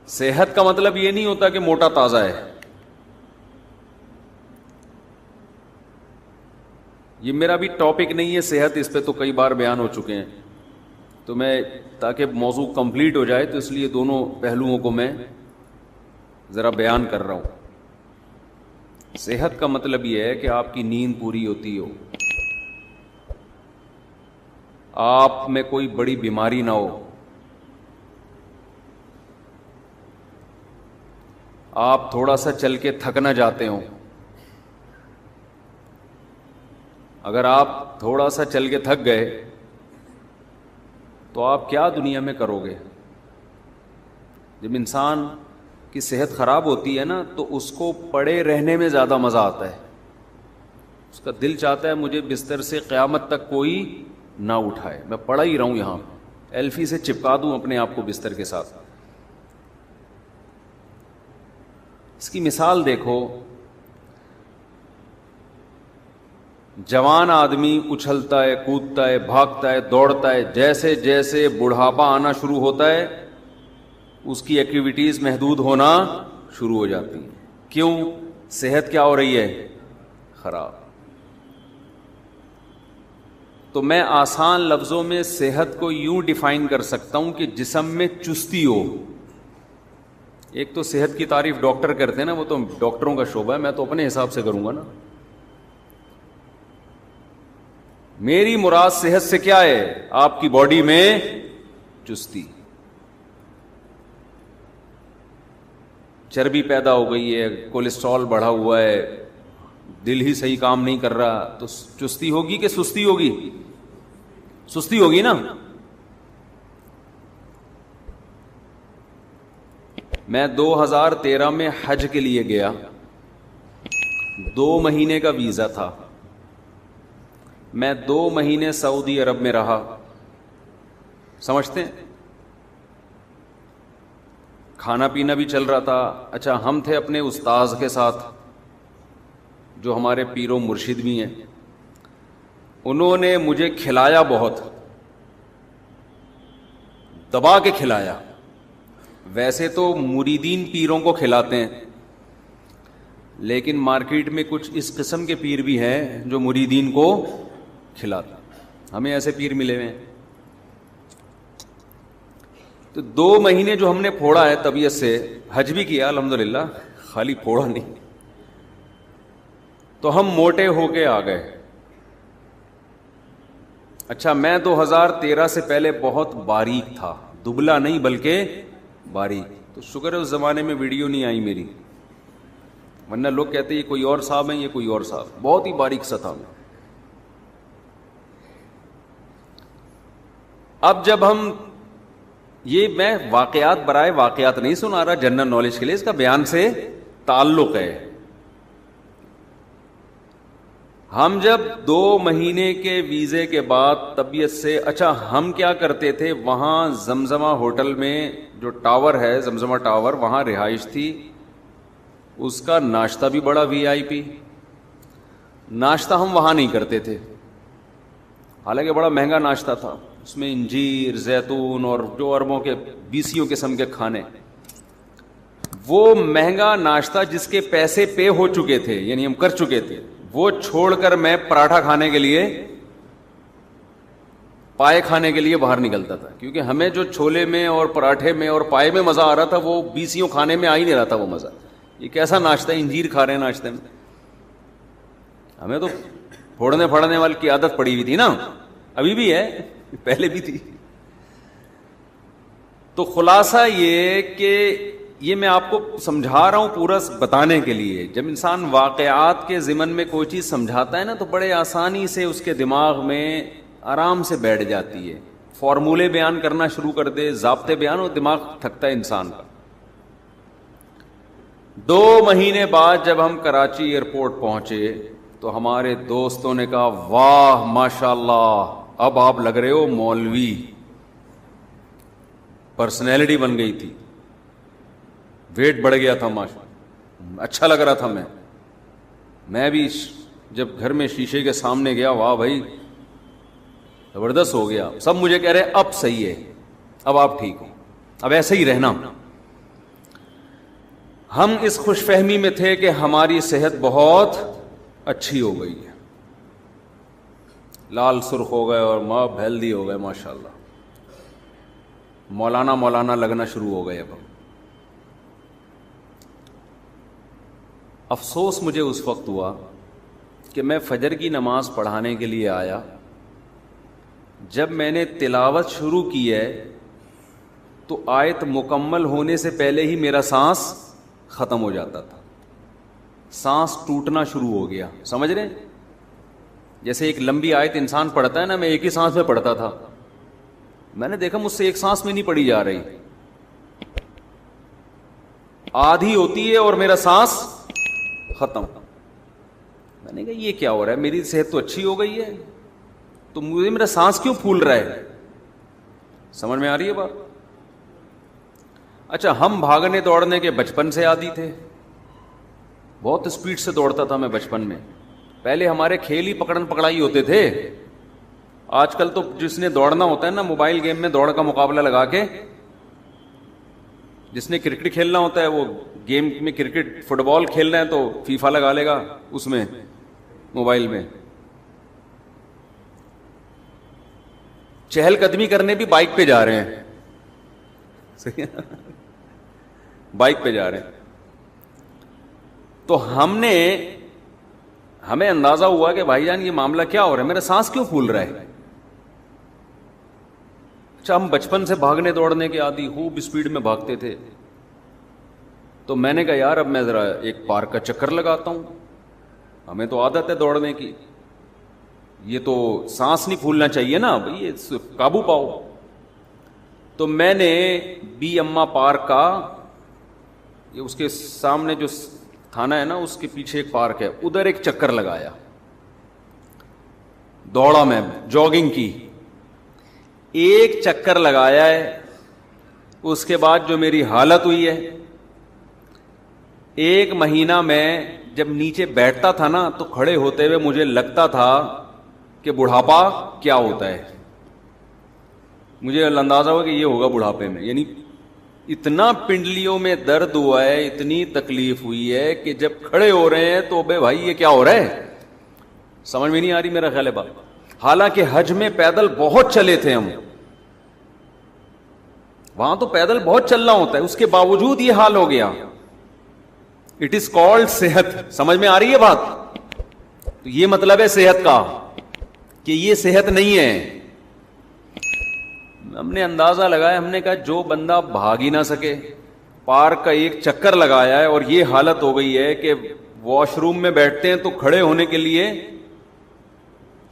صحت کا مطلب یہ نہیں ہوتا کہ موٹا تازہ ہے. یہ میرا بھی ٹاپک نہیں ہے صحت، اس پہ تو کئی بار بیان ہو چکے ہیں، تو میں تاکہ موضوع کمپلیٹ ہو جائے تو اس لیے دونوں پہلوؤں کو میں ذرا بیان کر رہا ہوں. صحت کا مطلب یہ ہے کہ آپ کی نیند پوری ہوتی ہو، آپ میں کوئی بڑی بیماری نہ ہو، آپ تھوڑا سا چل کے تھک نہ جاتے ہوں. اگر آپ تھوڑا سا چل کے تھک گئے تو آپ کیا دنیا میں کرو گے؟ جب انسان کی صحت خراب ہوتی ہے نا تو اس کو پڑے رہنے میں زیادہ مزہ آتا ہے. اس کا دل چاہتا ہے مجھے بستر سے قیامت تک کوئی نہ اٹھائے، میں پڑا ہی رہوں یہاں، ایلفی سے چپکا دوں اپنے آپ کو بستر کے ساتھ. اس کی مثال دیکھو، جوان آدمی اچھلتا ہے، کودتا ہے، بھاگتا ہے، دوڑتا ہے، جیسے جیسے بڑھاپا آنا شروع ہوتا ہے اس کی ایکٹیویٹیز محدود ہونا شروع ہو جاتی ہیں. کیوں؟ صحت کیا ہو رہی ہے؟ خراب. تو میں آسان لفظوں میں صحت کو یوں ڈیفائن کر سکتا ہوں کہ جسم میں چستی ہو. ایک تو صحت کی تعریف ڈاکٹر کرتے ہیں نا، وہ تو ڈاکٹروں کا شعبہ ہے، میں تو اپنے حساب سے کروں گا نا. میری مراد صحت سے کیا ہے؟ آپ کی باڈی میں چستی، چربی پیدا ہو گئی ہے، کولیسٹرول بڑھا ہوا ہے، دل ہی صحیح کام نہیں کر رہا، تو چستی ہوگی کہ سستی ہوگی؟ سستی ہوگی نا. میں 2013 میں حج کے لیے گیا، 2 مہینے کا ویزا تھا. میں 2 مہینے سعودی عرب میں رہا. سمجھتے ہیں؟ کھانا پینا بھی چل رہا تھا. اچھا، ہم تھے اپنے استاذ کے ساتھ جو ہمارے پیر و مرشد بھی ہیں. انہوں نے مجھے کھلایا، بہت دبا کے کھلایا. ویسے تو مریدین پیروں کو کھلاتے ہیں، لیکن مارکیٹ میں کچھ اس قسم کے پیر بھی ہیں جو مریدین کو کھلاتے ہیں. ہمیں ایسے پیر ملے ہوئے ہیں. تو 2 مہینے جو ہم نے پھوڑا ہے طبیعت سے، حج بھی کیا الحمدللہ، خالی پھوڑا نہیں، تو ہم موٹے ہو کے آ گئے. اچھا، میں 2013 سے پہلے بہت باریک تھا، دبلا نہیں بلکہ باریک. تو شکر ہے اس زمانے میں ویڈیو نہیں آئی میری، ورنہ لوگ کہتے یہ کوئی اور صاحب ہیں، یہ کوئی اور صاحب. بہت ہی باریک سا تھا میں. اب جب ہم، یہ میں واقعات برائے واقعات نہیں سنا رہا، جنرل نالج کے لیے، اس کا بیان سے تعلق ہے. ہم جب 2 مہینے کے ویزے کے بعد طبیعت سے، اچھا ہم کیا کرتے تھے، وہاں زمزمہ ہوٹل میں جو ٹاور ہے، زمزمہ ٹاور، وہاں رہائش تھی. اس کا ناشتہ بھی بڑا وی آئی پی. ناشتہ ہم وہاں نہیں کرتے تھے، حالانکہ بڑا مہنگا ناشتہ تھا. اس میں انجیر، زیتون اور جو اربوں کے 20 قسم کے کھانے. وہ مہنگا ناشتہ جس کے پیسے پے ہو چکے تھے، یعنی ہم کر چکے تھے، وہ چھوڑ کر میں پراٹھا کھانے کے لیے، پائے کھانے کے لیے باہر نکلتا تھا. کیونکہ ہمیں جو چھولے میں اور پراٹھے میں اور پائے میں مزہ آ رہا تھا، وہ 20 کھانے میں آ ہی نہیں رہا تھا وہ مزہ. یہ کیسا ناشتہ ہے، انجیر کھا رہے ہیں ناشتے میں. ہمیں تو پھوڑنے پھاڑنے والی کی عادت پڑی ہوئی تھی نا، ابھی بھی ہے، پہلے بھی تھی. تو خلاصہ یہ کہ یہ میں آپ کو سمجھا رہا ہوں پورا بتانے کے لیے، جب انسان واقعات کے ضمن میں کوئی چیز سمجھاتا ہے نا تو بڑے آسانی سے اس کے دماغ میں آرام سے بیٹھ جاتی ہے. فارمولے بیان کرنا شروع کر دے، ضابطے بیان، اور دماغ تھکتا ہے انسان کا. 2 مہینے بعد جب ہم کراچی ایئرپورٹ پہنچے تو ہمارے دوستوں نے کہا واہ ماشاء اللہ، اب آپ لگ رہے ہو مولوی. پرسنالٹی بن گئی تھی، ویٹ بڑھ گیا تھا، اچھا لگ رہا تھا. میں بھی جب گھر میں شیشے کے سامنے گیا، واہ بھائی زبردست ہو گیا. سب مجھے کہہ رہے اب صحیح ہے، اب آپ ٹھیک ہو، اب ایسے ہی رہنا. ہم اس خوش فہمی میں تھے کہ ہماری صحت بہت اچھی ہو گئی ہے، لال سرخ ہو گئے اور ماب ہیلدی ہو گئے، ماشاءاللہ، مولانا لگنا شروع ہو گئے۔ اب افسوس مجھے اس وقت ہوا کہ میں فجر کی نماز پڑھانے کے لیے آیا، جب میں نے تلاوت شروع کی ہے تو آیت مکمل ہونے سے پہلے ہی میرا سانس ختم ہو جاتا تھا، سانس ٹوٹنا شروع ہو گیا، سمجھ رہے ہیں؟ جیسے ایک لمبی آیت انسان پڑھتا ہے نا، میں ایک ہی سانس میں پڑھتا تھا، میں نے دیکھا مجھ سے ایک سانس میں نہیں پڑھی جا رہی، آدھی ہوتی ہے اور میرا سانس ختم۔ میں نے کہا یہ کیا ہو رہا ہے، میری صحت تو اچھی ہو گئی ہے تو مجھے میرا سانس کیوں پھول رہا ہے؟ سمجھ میں آ رہی ہے بات؟ اچھا، ہم بھاگنے دوڑنے کے بچپن سے عادی تھے، بہت اسپیڈ سے دوڑتا تھا میں بچپن میں، پہلے ہمارے کھیل ہی پکڑن پکڑائی ہوتے تھے، آج کل تو جس نے دوڑنا ہوتا ہے نا موبائل گیم میں دوڑ کا مقابلہ لگا کے، جس نے کرکٹ کھیلنا ہوتا ہے وہ گیم میں کرکٹ فٹ بال کھیلنا ہے تو فیفا لگا لے گا اس میں موبائل میں، چہل قدمی کرنے بھی بائک پہ جا رہے ہیں، صحیح ہے؟ بائک پہ جا رہے ہیں۔ تو ہمیں اندازہ ہوا کہ بھائی جان یہ معاملہ کیا ہو رہا ہے، میرا سانس کیوں پھول رہا ہے؟ اچھا، ہم بچپن سے بھاگنے دوڑنے کے عادی، خوب اسپیڈ میں بھاگتے تھے، تو میں نے کہا یار اب میں ذرا ایک پارک کا چکر لگاتا ہوں، ہمیں تو عادت ہے دوڑنے کی، یہ تو سانس نہیں پھولنا چاہیے نا بھائی، یہ قابو پاؤ۔ تو میں نے بی اما پارک کا، یہ اس کے سامنے جو تھانہ ہے نا اس کے پیچھے ایک پارک ہے، ادھر ایک چکر لگایا، دوڑا میں، جاگنگ کی، ایک چکر لگایا ہے، اس کے بعد جو میری حالت ہوئی ہے، ایک مہینہ میں جب نیچے بیٹھتا تھا نا تو کھڑے ہوتے ہوئے مجھے لگتا تھا کہ بڑھاپا کیا ہوتا ہے، مجھے اندازہ ہوا کہ یہ ہوگا بڑھاپے میں، یعنی اتنا پنڈلیوں میں درد ہوا ہے، اتنی تکلیف ہوئی ہے کہ جب کھڑے ہو رہے ہیں تو بے بھائی یہ کیا ہو رہا ہے، سمجھ میں نہیں آ رہی میرا خیال ہے بات۔ حالانکہ حج میں پیدل بہت چلے تھے ہم، وہاں تو پیدل بہت چلنا ہوتا ہے، اس کے باوجود یہ حال ہو گیا۔ اٹ از کالڈ صحت، سمجھ میں آ رہی ہے بات؟ تو یہ مطلب ہے صحت کا کہ یہ صحت نہیں ہے۔ ہم نے اندازہ لگایا، ہم نے کہا جو بندہ بھاگ ہی نہ سکے، پارک کا ایک چکر لگایا ہے اور یہ حالت ہو گئی ہے کہ واش روم میں بیٹھتے ہیں تو کھڑے ہونے کے لیے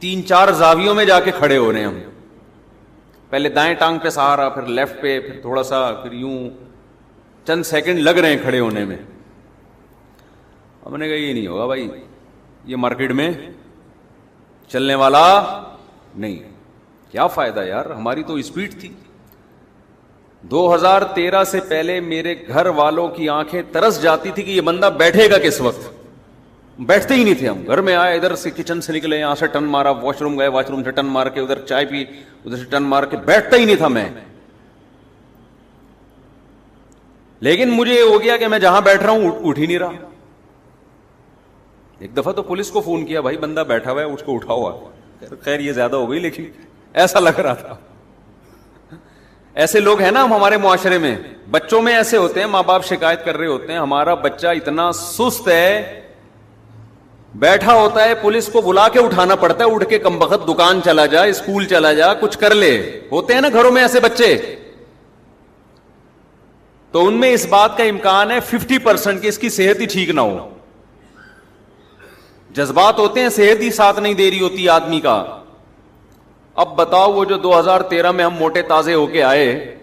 3-4 زاویوں میں جا کے کھڑے ہو رہے ہیں ہم، پہلے دائیں ٹانگ پہ سہارا، پھر لیفٹ پہ، پھر تھوڑا سا، پھر یوں چند سیکنڈ لگ رہے ہیں کھڑے ہونے میں۔ ہم نے کہا یہ نہیں ہوگا بھائی، یہ مارکیٹ میں چلنے والا نہیں، کیا فائدہ یار، ہماری تو اسپیڈ تھی۔ 2013 سے پہلے میرے گھر والوں کی آنکھیں ترس جاتی تھی کہ یہ بندہ بیٹھے گا کس وقت، بیٹھتے ہی نہیں تھے ہم، گھر میں آئے، ادھر سے کچن سے نکلے، یہاں سے ٹن مارا، واش روم گئے، واش روم سے ٹن مار کے ادھر چائے پی، ادھر سے ٹن مار کے، بیٹھتا ہی نہیں تھا میں۔ لیکن مجھے یہ ہو گیا کہ میں جہاں بیٹھ رہا ہوں اٹھ ہی نہیں رہا۔ ایک دفعہ تو پولیس کو فون کیا، بھائی بندہ بیٹھا ہوا ہے اس کو اٹھاؤ، خیر یہ زیادہ ہو گئی لیکن ایسا لگ رہا تھا۔ ایسے لوگ ہیں نا ہمارے معاشرے میں، بچوں میں ایسے ہوتے ہیں، ماں باپ شکایت کر رہے ہوتے ہیں ہمارا بچہ اتنا سست ہے، بیٹھا ہوتا ہے، پولیس کو بلا کے اٹھانا پڑتا ہے، اٹھ کے کمبخت دکان چلا جا، اسکول چلا جا، کچھ کر لے۔ ہوتے ہیں نا گھروں میں ایسے بچے، تو ان میں اس بات کا امکان ہے 50% کہ اس کی صحت ہی ٹھیک نہ ہو۔ جذبات ہوتے ہیں، صحت ہی ساتھ نہیں دے رہی ہوتی آدمی کا۔ اب بتاؤ وہ جو 2013 میں ہم موٹے تازے ہو کے آئے،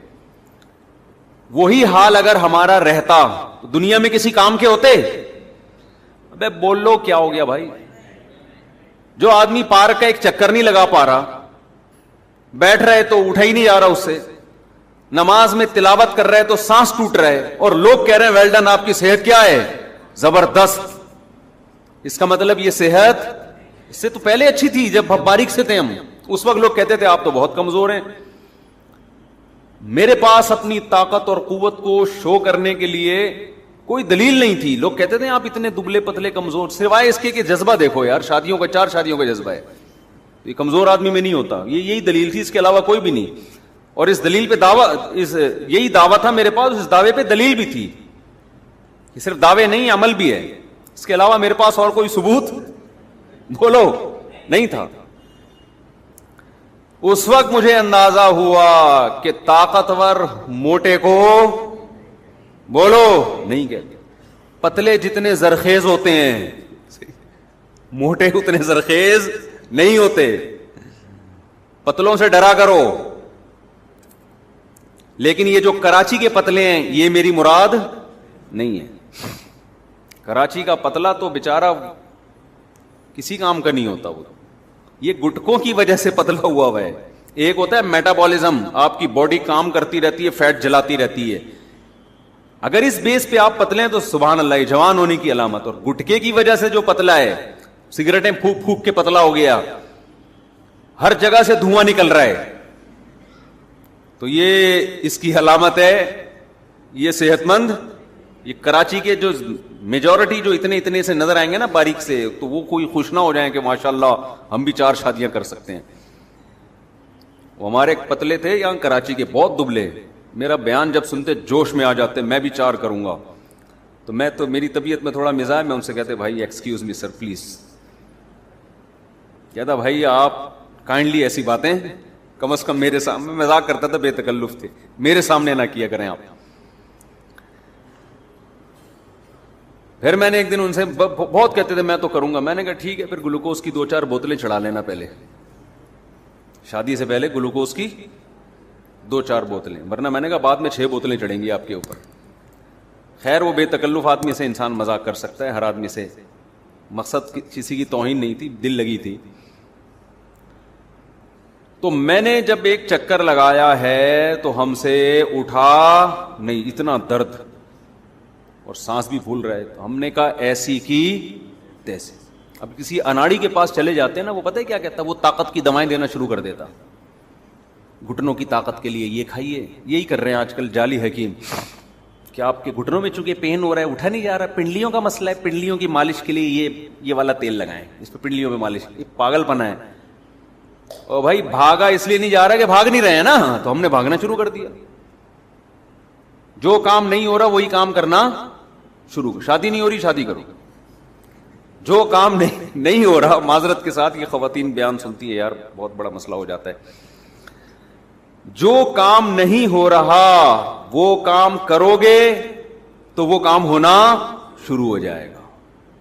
وہی حال اگر ہمارا رہتا دنیا میں کسی کام کے ہوتے؟ ابے بول لو کیا ہو گیا بھائی؟ جو آدمی پارک کا ایک چکر نہیں لگا پا رہا، بیٹھ رہے تو اٹھا ہی نہیں جا رہا اس سے، نماز میں تلاوت کر رہے تو سانس ٹوٹ رہے، اور لوگ کہہ رہے ہیں ویل ڈن، آپ کی صحت کیا ہے؟ زبردست۔ اس کا مطلب یہ صحت اس سے تو پہلے اچھی تھی، جب باریک سے تھے ہم، اس وقت لوگ کہتے تھے آپ تو بہت کمزور ہیں۔ میرے پاس اپنی طاقت اور قوت کو شو کرنے کے لیے کوئی دلیل نہیں تھی. لوگ کہتے تھے آپ اتنے دبلے پتلے کمزور, سوائے اس کے کہ جذبہ دیکھو یار, شادیوں کا 4 شادیوں کا جذبہ ہے, یہ کمزور آدمی میں نہیں ہوتا. یہی دلیل تھی, اس کے علاوہ کوئی بھی نہیں. اور اس دلیل پہ یہی دعویٰ تھا میرے پاس, اس دعوے پہ دلیل بھی تھی. یہ صرف دعوے نہیں, عمل بھی ہے. اس کے علاوہ میرے پاس اور کوئی ثبوت بولو نہیں تھا. اس وقت مجھے اندازہ ہوا کہ طاقتور موٹے کو بولو نہیں کہتے. پتلے جتنے زرخیز ہوتے ہیں, موٹے اتنے زرخیز نہیں ہوتے. پتلوں سے ڈرا کرو. لیکن یہ جو کراچی کے پتلے ہیں, یہ میری مراد نہیں ہے. کراچی کا پتلا تو بیچارہ کسی کام کا نہیں ہوتا. وہ یہ گٹکوں کی وجہ سے پتلا ہوا ہے. ایک ہوتا ہے میٹابولزم, آپ کی باڈی کام کرتی رہتی ہے, فیٹ جلاتی رہتی ہے. اگر اس بیس پہ آپ پتلے ہیں تو سبحان اللہ, یہ جوان ہونے کی علامت. اور گٹکے کی وجہ سے جو پتلا ہے, سگریٹیں پھونک پھونک کے پتلا ہو گیا, ہر جگہ سے دھواں نکل رہا ہے, تو یہ اس کی علامت ہے. یہ صحت مند, یہ کراچی کے جو میجورٹی جو اتنے سے نظر آئیں گے نا باریک سے, تو وہ کوئی خوش نہ ہو جائیں کہ ماشاءاللہ ہم بھی 4 شادیاں کر سکتے ہیں. وہ ہمارے ایک پتلے تھے یہاں کراچی کے, بہت دبلے. میرا بیان جب سنتے جوش میں آ جاتے, میں بھی 4 کروں گا. تو میری طبیعت میں تھوڑا مزاج, میں ان سے کہتے بھائی ایکسکیوز می سر پلیز. کہتا بھائی آپ کائنڈلی ایسی باتیں کم از کم میرے سامنے, مذاق کرتا تھا, بے تکلف تھے, میرے سامنے نہ کیا کریں آپ. پھر میں نے ایک دن ان سے, بہت کہتے تھے میں تو کروں گا, میں نے کہا ٹھیک ہے, پھر گلوکوز کی 2-4 بوتلیں چڑھا لینا پہلے, شادی سے پہلے گلوکوز کی 2-4 بوتلیں, ورنہ میں نے کہا بعد میں 6 بوتلیں چڑھیں گی آپ کے اوپر. خیر وہ بے تکلف آدمی سے انسان مذاق کر سکتا ہے, ہر آدمی سے. مقصد کسی کی توہین نہیں تھی, دل لگی تھی. تو میں نے جب ایک چکر لگایا ہے تو ہم سے اٹھا نہیں, اتنا درد اور سانس بھی پھول رہا ہے. تو ہم نے کہا ایسی کی تیسی. اب کسی اناڑی کے پاس چلے جاتے ہیں نا, وہ پتہ ہے کیا کہتا, وہ طاقت کی دوائیں دینا شروع کر دیتا, گھٹنوں کی طاقت کے لیے یہ کھائیے. یہی کر رہے ہیں آج کل جعلی حکیم, کہ آپ کے گھٹنوں میں چونکہ پین ہو رہا ہے, اٹھا نہیں جا رہا, پنڈلیوں کا مسئلہ ہے, پنڈلیوں کی مالش کے لیے یہ والا تیل لگائیں, اس پہ پنڈلیوں پہ مالش. یہ پاگل پنا ہے. اور بھائی بھاگا اس لیے نہیں جا رہا کہ بھاگ نہیں رہے ہیں نا, تو ہم نے بھاگنا شروع کر دیا. جو کام نہیں ہو رہا وہی کام کرنا شروع. شادی نہیں ہو رہی, شادی کرو. جو کام نہیں ہو رہا, معذرت کے ساتھ یہ خواتین بیان سنتی ہے یار, بہت بڑا مسئلہ ہو جاتا ہے. جو کام نہیں ہو رہا وہ کام کرو گے تو وہ کام ہونا شروع ہو جائے گا.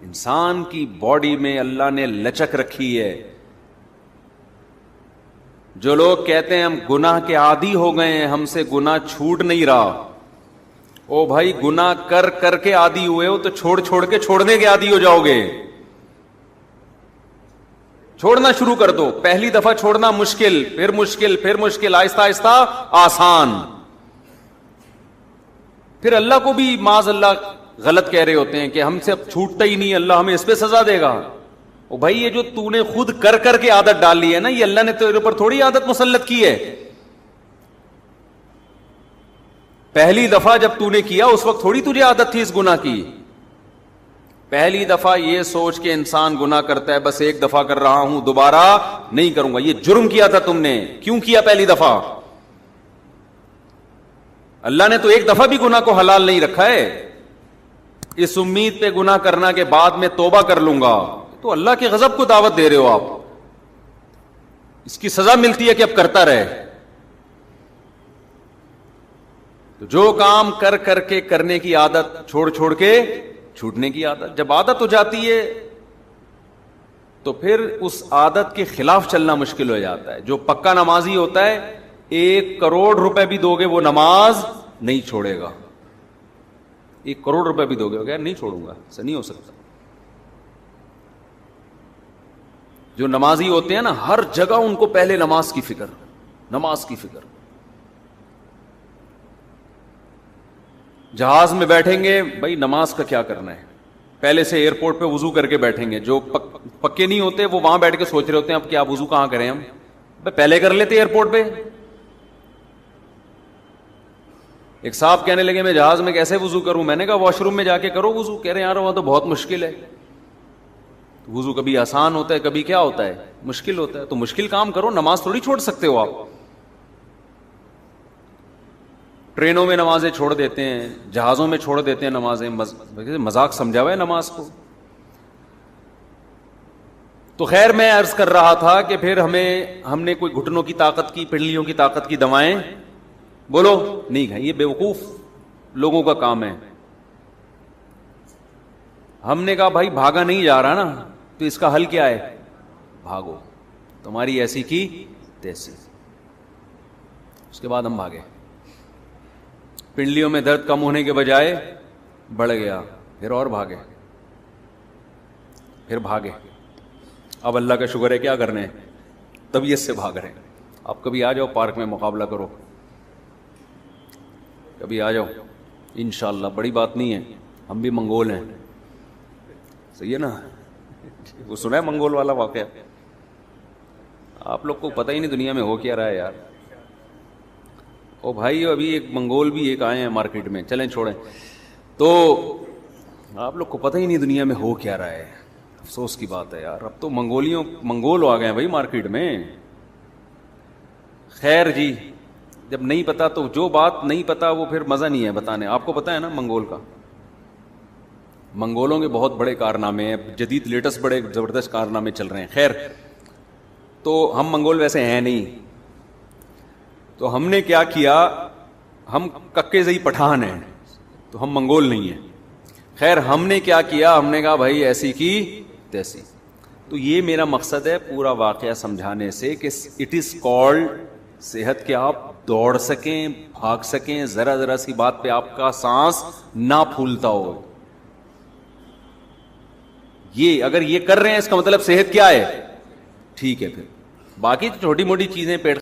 انسان کی باڈی میں اللہ نے لچک رکھی ہے. جو لوگ کہتے ہیں ہم گناہ کے عادی ہو گئے ہیں, ہم سے گناہ چھوٹ نہیں رہا, او بھائی گناہ کر کر کے عادی ہوئے ہو تو چھوڑ کے چھوڑنے کے عادی ہو جاؤ گے. چھوڑنا شروع کر دو. پہلی دفعہ چھوڑنا مشکل, پھر مشکل, پھر مشکل, آہستہ آہستہ آسان. پھر اللہ کو بھی معاذ اللہ غلط کہہ رہے ہوتے ہیں کہ ہم سے اب چھوٹتا ہی نہیں, اللہ ہمیں اس پہ سزا دے گا. او بھائی یہ جو تو نے خود کر کر کے عادت ڈال لی ہے نا, یہ اللہ نے تیرے اوپر تھوڑی عادت مسلط کی ہے. پہلی دفعہ جب تو نے کیا اس وقت تھوڑی تجھے عادت تھی اس گناہ کی. پہلی دفعہ یہ سوچ کے انسان گناہ کرتا ہے بس ایک دفعہ کر رہا ہوں, دوبارہ نہیں کروں گا. یہ جرم کیا تھا تم نے, کیوں کیا پہلی دفعہ؟ اللہ نے تو ایک دفعہ بھی گناہ کو حلال نہیں رکھا ہے, اس امید پہ گناہ کرنا کہ بعد میں توبہ کر لوں گا. تو اللہ کے غضب کو دعوت دے رہے ہو آپ, اس کی سزا ملتی ہے کہ اب کرتا رہے. تو جو کام کر کر کے کرنے کی عادت, چھوڑ کے چھوٹنے کی عادت, جب عادت ہو جاتی ہے تو پھر اس عادت کے خلاف چلنا مشکل ہو جاتا ہے. جو پکا نمازی ہوتا ہے 1 کروڑ روپے بھی دو گے وہ نماز نہیں چھوڑے گا. 1 کروڑ روپے بھی دو گے نہیں چھوڑوں گا, ایسا نہیں ہو سکتا. جو نمازی ہوتے ہیں نا, ہر جگہ ان کو پہلے نماز کی فکر, نماز کی فکر. جہاز میں بیٹھیں گے, بھائی نماز کا کیا کرنا ہے, پہلے سے ایئرپورٹ پہ وضو کر کے بیٹھیں گے. جو پکے نہیں ہوتے وہ وہاں بیٹھ کے سوچ رہے ہوتے ہیں اب کیا وضو کہاں کریں ہم, پہلے کر لیتے ایئرپورٹ پہ. ایک صاحب کہنے لگے میں جہاز میں کیسے وضو کروں؟ میں نے کہا واش روم میں جا کے کرو وضو. کہہ رہے ہیں یار وہاں تو بہت مشکل ہے. وضو کبھی آسان ہوتا ہے, کبھی کیا ہوتا ہے, مشکل ہوتا ہے. تو مشکل کام کرو, نماز تھوڑی چھوڑ سکتے ہو آپ. ٹرینوں میں نمازیں چھوڑ دیتے ہیں, جہازوں میں چھوڑ دیتے ہیں نمازیں, مذاق سمجھا ہوا ہے نماز کو. تو خیر میں عرض کر رہا تھا کہ پھر ہم نے کوئی گھٹنوں کی طاقت کی, پنڈلیوں کی طاقت کی دوائیں بولو نہیں کھائیں, یہ بیوقوف لوگوں کا کام ہے. ہم نے کہا بھائی بھاگا نہیں جا رہا نا, تو اس کا حل کیا ہے؟ بھاگو, تمہاری ایسی کی تیسی. اس کے بعد ہم بھاگے. پنڈلیوں میں درد کم ہونے کے بجائے بڑھ گیا, پھر اور بھاگے, پھر بھاگے. اب اللہ کا شکر ہے کیا کرنے ہیں, طبیعت سے بھاگ رہے ہیں. آپ کبھی آ جاؤ پارک میں مقابلہ کرو, کبھی آ جاؤ انشاءاللہ, بڑی بات نہیں ہے, ہم بھی منگول ہیں. صحیح ہے نا, وہ سنا ہے منگول والا واقعہ؟ آپ لوگ کو پتہ ہی نہیں دنیا میں ہو کیا رہا ہے یار. او بھائی ابھی ایک منگول بھی ایک آئے ہیں مارکیٹ میں, چلیں چھوڑیں. تو آپ لوگ کو پتہ ہی نہیں دنیا میں ہو کیا رہا ہے. افسوس کی بات ہے یار, اب تو منگول آ گئے ہیں بھائی مارکیٹ میں. خیر جی, جب نہیں پتا تو جو بات نہیں پتا وہ پھر مزہ نہیں ہے بتانے. آپ کو پتا ہے نا منگول کا, منگولوں کے بہت بڑے کارنامے ہیں, جدید لیٹسٹ بڑے زبردست کارنامے چل رہے ہیں. خیر تو ہم منگول ویسے ہیں نہیں, تو ہم نے کیا کیا, ہم ککے زئی پٹھان ہیں, تو ہم منگول نہیں ہیں. خیر ہم نے کیا کیا, ہم نے کہا بھائی ایسی کی تیسی. تو یہ میرا مقصد ہے پورا واقعہ سمجھانے سے کہ اٹ از کالڈ صحت, کہ آپ دوڑ سکیں, بھاگ سکیں, ذرا ذرا سی بات پہ آپ کا سانس نہ پھولتا ہو. یہ اگر یہ کر رہے ہیں اس کا مطلب صحت کیا ہے, ٹھیک ہے. پھر باقی چھوٹی موٹی چیزیں پیٹ